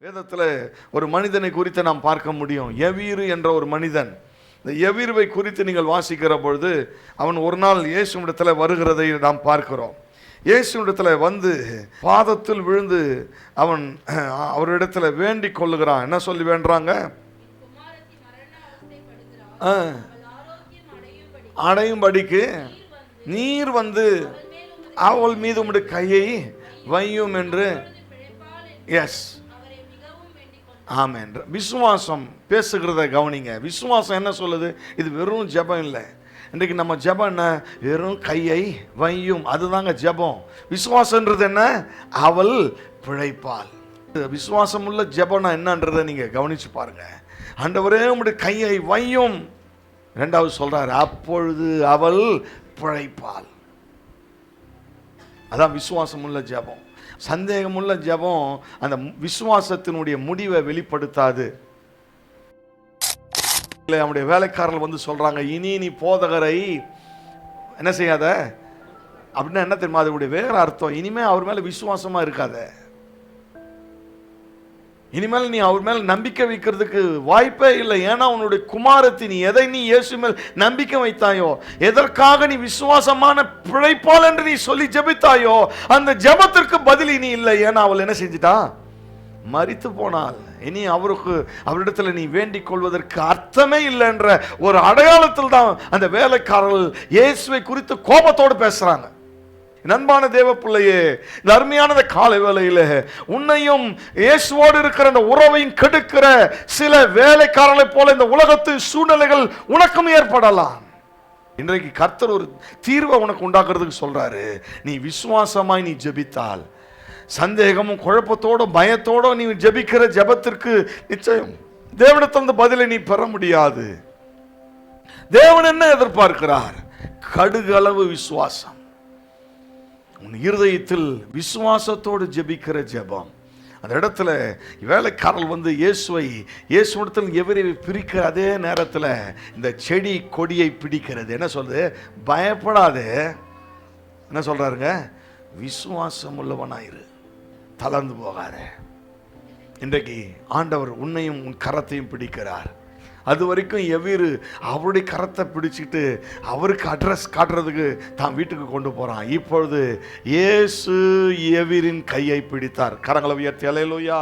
வேதத்தில் ஒரு மனிதனை குறித்து நாம் பார்க்க முடியும். எவீரு என்ற ஒரு மனிதன். இந்த எவீருவை குறித்து நீங்கள் வாசிக்கிற பொழுது அவன் ஒரு நாள் இயேசுவிடத்தில் வருகிறதை நாம் பார்க்கிறோம். இயேசுவிடத்தில் வந்து பாதத்தில் விழுந்து அவன் அவரிடத்தில் வேண்டிக் கொள்ளுகிறான். என்ன சொல்லி வேண்டுறாங்க? அடையும்படிக்கு நீர் வந்து அவள் மீது உம்முடைய கையை வையும் என்று. எஸ், ஆமென். விசுவாசம் பேசுகிறத கவனிங்க. விசுவாசம் என்ன சொல்லுது? இது வெறும் ஜெபம் இல்லை. இன்றைக்கு நம்ம ஜெபம் என்ன? வெறும் கையை வையும், அதுதாங்க ஜெபம். விசுவாசன்றது என்ன? அவள் பிழைப்பாள். விசுவாசம் உள்ள ஜெபம்னா என்னன்றதை நீங்க கவனிச்சு பாருங்க. ஆண்டவரே உம்முடைய கையை வையும். இரண்டாவது சொல்றாரு, அப்பொழுது அவள் பிழைப்பாள். அதான் விசுவாசம் உள்ள ஜெபம். சந்தேகமுள்ள ஜெபம் அந்த விசுவாசத்தினுடைய முடிவை வெளிப்படுத்தாது. அவனுடைய வேலைக்காரர்கள் வந்து சொல்றாங்க, இனி நீ போதகரை என்ன செய்யாத அப்படின்னா என்ன தெரியுமா? அதனுடைய வேற அர்த்தம், இனிமே அவர் மேல விசுவாசமா இருக்காத. இனிமேல் நீ அவர் மேல் நம்பிக்கை வைக்கிறதுக்கு வாய்ப்பே இல்லை. ஏன்னா உன்னுடைய குமாரத்தி நீ எதை நீ இயேசு மேல் நம்பிக்கை வைத்தாயோ, எதற்காக நீ விசுவாசமான பிழைப்பால் என்று நீ சொல்லி ஜெபித்தாயோ, அந்த ஜெபத்திற்கு பதில் இனி இல்லை. ஏன்னா அவள் என்ன செஞ்சிட்டா? மரித்து போனாள். இனி அவரிடத்துல நீ வேண்டிக் கொள்வதற்கு அர்த்தமே இல்லை என்ற ஒரு அடையாளத்தில் தான் அந்த வேலைக்காரர்கள் இயேசுவை குறித்து கோபத்தோடு பேசுறாங்க. நண்பான தேவ பிள்ளையே, இந்த அருமையான காலை வேளையில உன்னையும் இயேசுவோடு இருக்கிற அந்த உறவையும் கெடுக்கிற சில வேலைக்காரர்களை போல இந்த உலகத்து சூழ்நிலைகள் உனக்கும் ஏற்படலாம். இன்றைக்கு கர்த்தர் ஒரு தீர்வை உனக்கு உண்டாக்குறதுக்கு சொல்றாரு. நீ விசுவாசமாய் நீ ஜெபித்தால், சந்தேகமும் குழப்பத்தோட பயத்தோட நீ ஜெபிக்கிற ஜெபத்திற்கு நிச்சயம் தேவனிடத்திலிருந்து பதிலை நீ பெற முடியாது. தேவன் என்ன எதிர்பார்க்கிறார்? கடுகளவு விசுவாசம். உன் இருதயத்தில் விசுவாசத்தோடு ஜெபிக்கிற ஜெபம். அந்த இடத்துல வேலைக்காரல் வந்து இயேசுவிடத்தில் எவரை பிரிக்கிற அதே நேரத்தில் இந்த செடி கொடியை பிடிக்கிறது. என்ன சொல்றது? பயப்படாது. என்ன சொல்றாருங்க? விசுவாசம் உள்ளவனாயிரு, தளர்ந்து போகாத. இன்றைக்கு ஆண்டவர் உன்னையும் உன் கரத்தையும் பிடிக்கிறார். அது வரைக்கும் எவீரு அவருடைய கரத்தை பிடிச்சிட்டு அவருக்கு அட்ரஸ் காட்டுறதுக்கு தான் வீட்டுக்கு கொண்டு போறான். இப்பொழுது இயேசு எவீரின் கையை பிடித்தார். கரங்களை உயர்த்தி அல்லேலூயா.